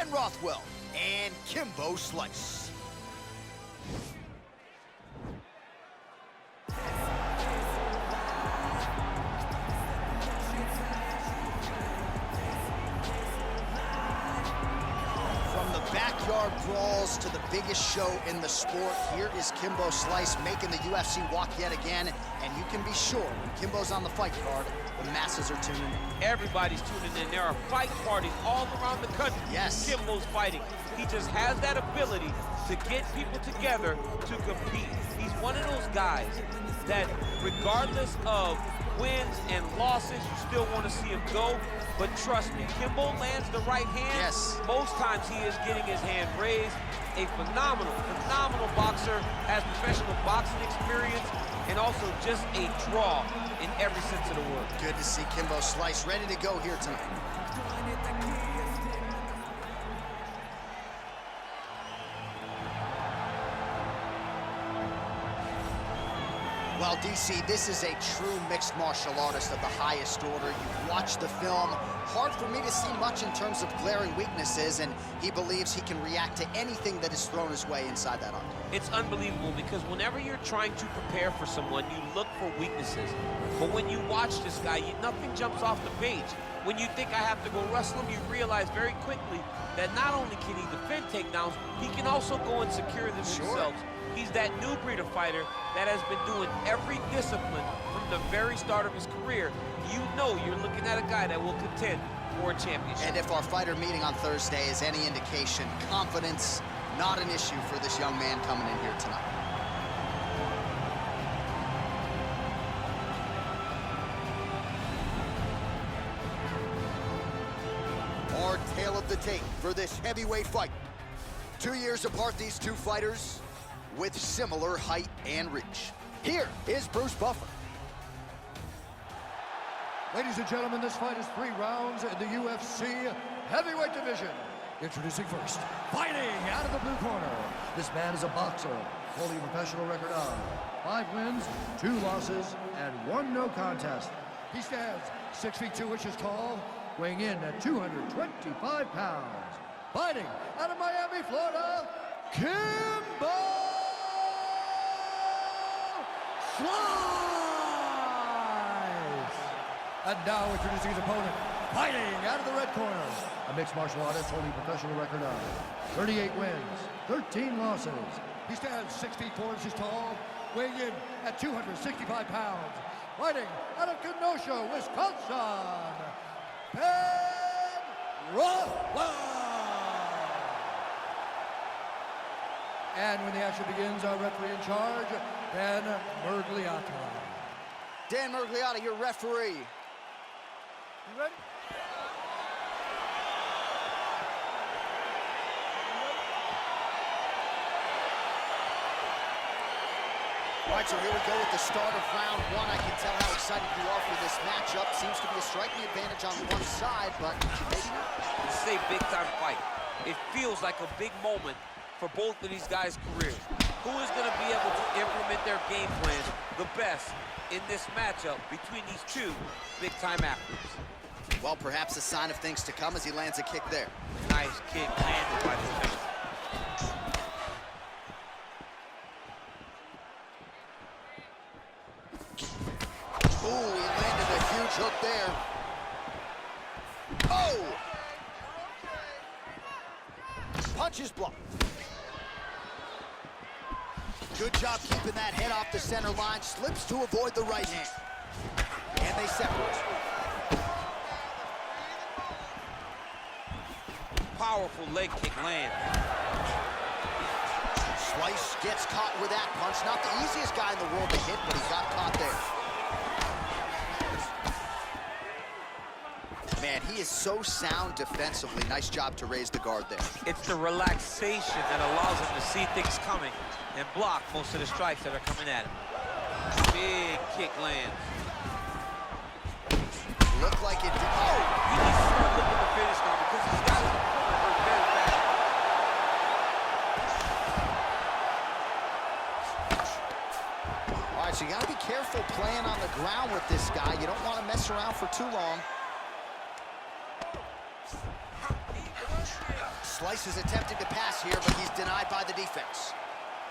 and Rothwell and Kimbo Slice. Backyard brawls to the biggest show in the sport. Here is Kimbo Slice making the UFC walk yet again, and you can be sure when Kimbo's on the fight card, the masses are tuning in. Everybody's tuning in. There are fight parties all around the country. Yes. Kimbo's fighting. He just has that ability to get people together to compete. He's one of those guys that regardless of wins and losses, you still want to see him go. But trust me, Kimbo lands the right hand. Yes. Most times he is getting his hand raised. A phenomenal boxer, has professional boxing experience, and also just a draw in every sense of the word. Good to see Kimbo Slice ready to go here tonight. Well, DC, this is a true mixed martial artist of the highest order. You've watched the film. Hard for me to see much in terms of glaring weaknesses, and he believes he can react to anything that is thrown his way inside that octagon. It's unbelievable because whenever you're trying to prepare for someone, you look for weaknesses. But when you watch this guy, nothing jumps off the page. When you think I have to go wrestle him, you realize very quickly that not only can he defend takedowns, he can also go and secure them himself. He's that new breed of fighter that has been doing every discipline from the very start of his career. You know you're looking at a guy that will contend for a championship. And if our fighter meeting on Thursday is any indication, confidence, not an issue for this young man coming in here tonight. Our tale of the tape for this heavyweight fight. 2 years apart, these two fighters with similar height and reach. Here is Bruce Buffer. Ladies and gentlemen, this fight is 3 rounds in the UFC heavyweight division. Introducing first, fighting out of the blue corner. This man is a boxer, holding a professional record of 5 wins, 2 losses, and 1 no contest. He stands 6 feet 2 inches tall, weighing in at 225 pounds. Fighting out of Miami, Florida, Kimbo Slice! And now introducing his opponent, fighting out of the red corner, a mixed martial artist holding a professional record of 38 wins, 13 losses. He stands 6 feet 4 inches tall, weighing in at 265 pounds. Fighting out of Kenosha, Wisconsin, Rothwell! And when the action begins, our referee in charge, Dan Mergliata. Dan Mergliata, your referee. You ready? All right, so here we go with the start of round 1. I can tell how excited you are for this matchup. Seems to be a striking advantage on one side, but maybe not. This is a big-time fight. It feels like a big moment for both of these guys' careers. Who is going to be able to implement their game plan the best in this matchup between these two big-time athletes? Well, perhaps a sign of things to come as he lands a kick there. Nice kick landed by the defender. Ooh, he landed a huge hook there. Oh! Punches blocked. Good job keeping that head off the center line. Slips to avoid the right hand. And they separate. Powerful leg kick land. Slice gets caught with that punch. Not the easiest guy in the world to hit, but he got caught there. Man, he is so sound defensively. Nice job to raise the guard there. It's the relaxation that allows him to see things coming and block most of the strikes that are coming at him. Big kick lands. Looked like it did. Oh! He needs to start looking to finish now because he's got his opponent hurt very bad. All right, so you got to be careful playing on the ground with this guy. You don't want to mess around for too long. Slice is attempting to pass here, but he's denied by the defense.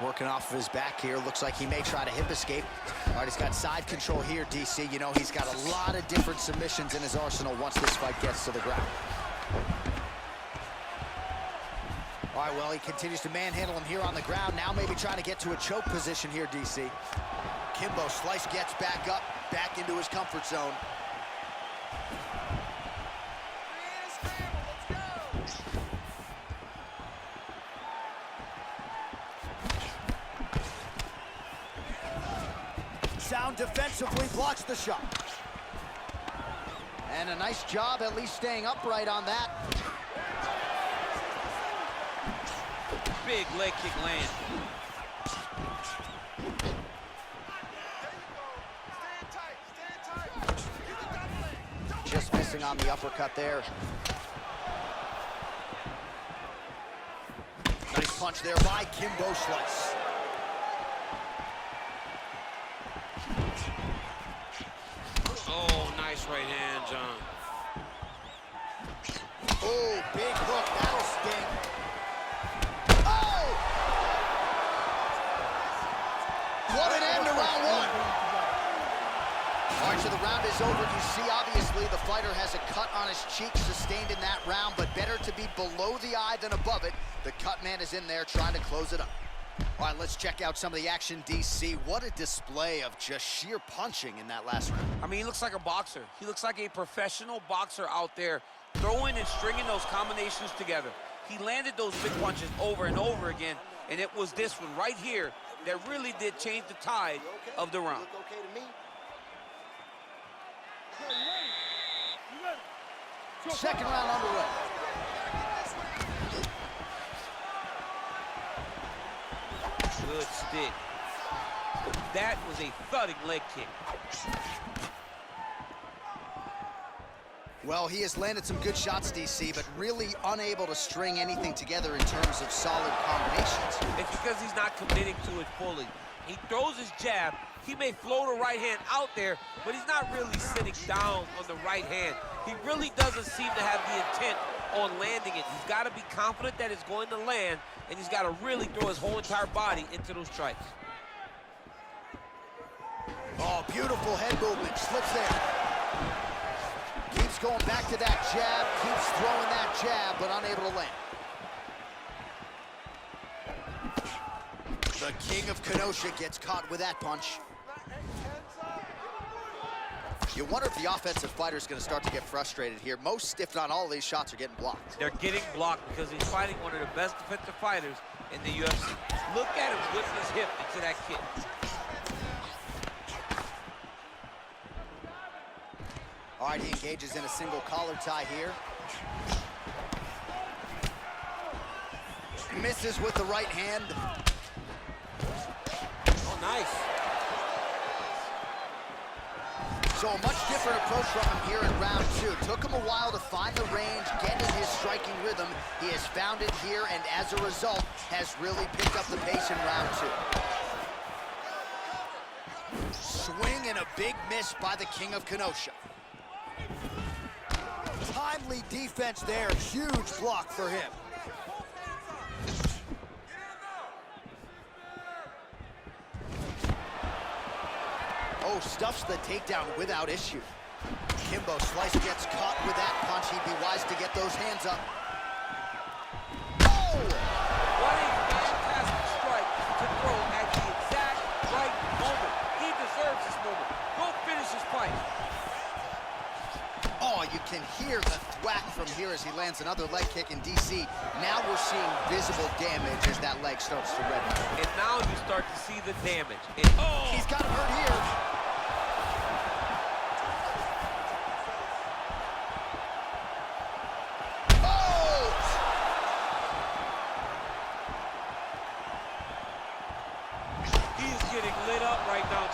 Working off of his back here, looks like he may try to hip escape. All right, he's got side control here, DC. You know, he's got a lot of different submissions in his arsenal once this fight gets to the ground. All right, well, he continues to manhandle him here on the ground. Now maybe trying to get to a choke position here, DC. Kimbo, Slice gets back up, back into his comfort zone. Sound defensively blocks the shot. And a nice job at least staying upright on that. Big leg kick land. Just missing on the uppercut there. Nice punch there by Kimbo Slice. Oh, nice right hand, John. Oh, big hook, that'll sting. Oh! What an end to round one. All right, so the round is over. You see, obviously, the fighter has a cut on his cheek sustained in that round, but better to be below the eye than above it. The cut man is in there trying to close it up. All right, let's check out some of the action, DC. What a display of just sheer punching in that last round. I mean, he looks like a boxer. He looks like a professional boxer out there, throwing and stringing those combinations together. He landed those big punches over and over again, and it was this one right here that really did change the tide of the round. Second round underway. Good stick. That was a thudding leg kick. Well, he has landed some good shots, DC, but really unable to string anything together in terms of solid combinations. It's because he's not committing to it fully. He throws his jab. He may float a right hand out there, but he's not really sitting down on the right hand. He really doesn't seem to have the intent on landing it. He's got to be confident that it's going to land, and he's got to really throw his whole entire body into those strikes. Oh, beautiful head movement. Slips there. Keeps going back to that jab. Keeps throwing that jab, but unable to land. The king of Kenosha gets caught with that punch. You wonder if the offensive fighter is going to start to get frustrated here. Most, if not all, of these shots are getting blocked. They're getting blocked because he's fighting one of the best defensive fighters in the UFC. Look at him whip his hip into that kick. All right, he engages in a single collar tie here. Misses with the right hand. Oh, nice. So a much different approach from him here in round two. Took him a while to find the range, get in his striking rhythm. He has found it here, and as a result, has really picked up the pace in round two. Swing and a big miss by the king of Kenosha. Timely defense there, huge block for him. Oh, stuffs the takedown without issue. Kimbo Slice gets caught with that punch. He'd be wise to get those hands up. Oh! What a fantastic strike to throw at the exact right moment. He deserves this moment. Go finish his fight. Oh, you can hear the thwack from here as he lands another leg kick in DC. Now we're seeing visible damage as that leg starts to redden. And now you start to see the damage. Oh! He's got him hurt here.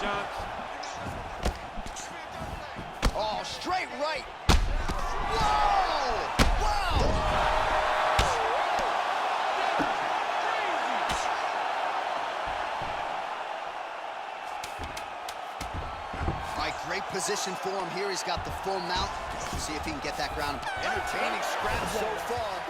John. Oh, straight right. Whoa! Wow! All right, great position for him here. He's got the full mount. See if he can get that ground. Entertaining scrap so far.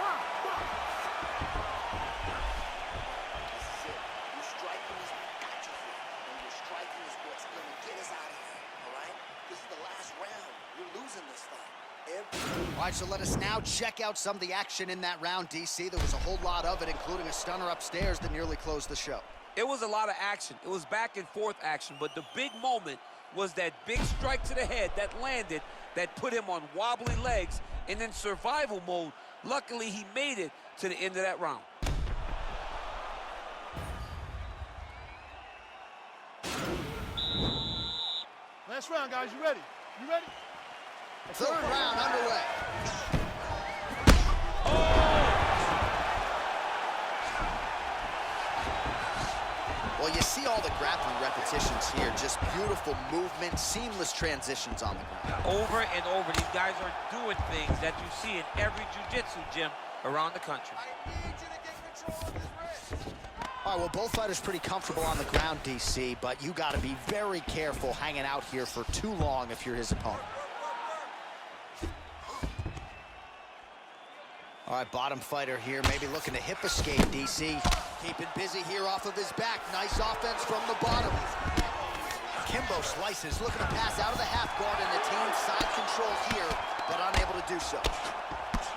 All right, so let us now check out some of the action in that round, DC. There was a whole lot of it, including a stunner upstairs that nearly closed the show. It was a lot of action. It was back and forth action, but the big moment was that big strike to the head that landed, that put him on wobbly legs, and in survival mode, luckily he made it to the end of that round. Last round, guys. You ready? You ready? Third round underway. Well, you see all the grappling repetitions here. Just beautiful movement, seamless transitions on the ground. Over and over, these guys are doing things that you see in every jiu-jitsu gym around the country. I need you to get control of his wrist. All right, well, both fighters pretty comfortable on the ground, DC, but you got to be very careful hanging out here for too long if you're his opponent. All right, bottom fighter here, maybe looking to hip escape, DC. Keeping busy here off of his back. Nice offense from the bottom. Kimbo slices, looking to pass out of the half guard and attain side control here, but unable to do so.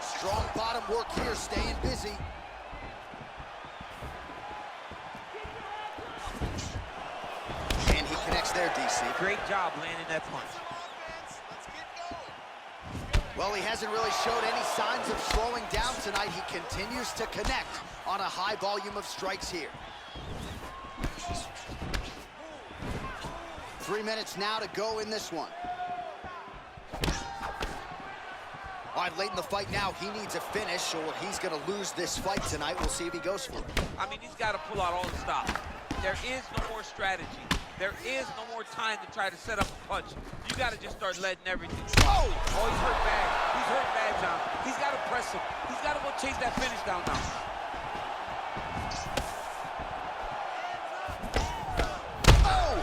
Strong bottom work here, staying busy. And he connects there, DC. Great job landing that punch. Well, he hasn't really showed any signs of slowing down tonight. He continues to connect on a high volume of strikes here. 3 minutes now to go in this one. All right, late in the fight now, he needs a finish or he's going to lose this fight tonight. We'll see if he goes for it. I mean, he's got to pull out all the stops. There is no more strategy. There is no more time to try to set up a punch. You got to just start letting everything go. Oh, he's hurt bad. He's hurt bad, John. He's got to press him. He's got to go chase that finish down now. Oh!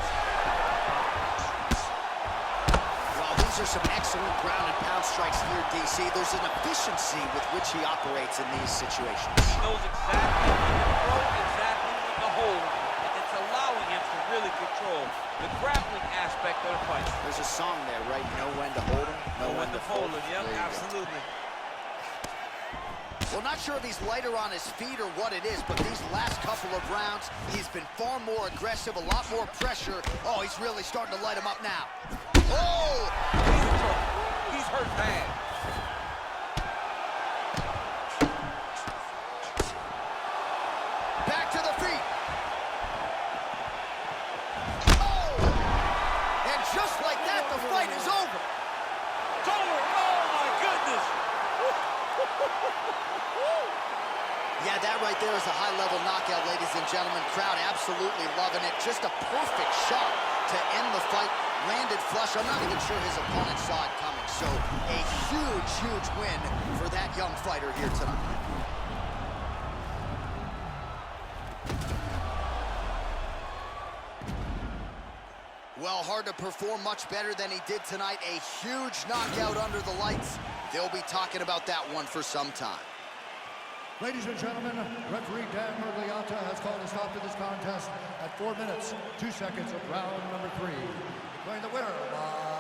Well, these are some excellent ground and pound strikes here, DC. There's an efficiency with which he operates in these situations. He knows exactly when to throw, exactly when to hold. Allowing him to really control the grappling aspect of the fight. There's a song there, right? Know when to hold him, know when to fold him. Yep, absolutely. Well, not sure if he's lighter on his feet or what it is, but these last couple of rounds, he's been far more aggressive, a lot more pressure. Oh, he's really starting to light him up now. Oh! He's hurt bad. Back to the feet. Just like that, the fight is over. It's over. Oh, my goodness. Yeah, that right there is a high-level knockout, ladies and gentlemen. Crowd absolutely loving it. Just a perfect shot to end the fight. Landed flush. I'm not even sure his opponent saw it coming. So a huge, huge win for that young fighter here tonight. Well, hard to perform much better than he did tonight. A huge knockout under the lights. They'll be talking about that one for some time. Ladies and gentlemen, referee Dan Murgliata has called a stop to this contest at 4 minutes, 2 seconds of round number 3. Declaring the winner by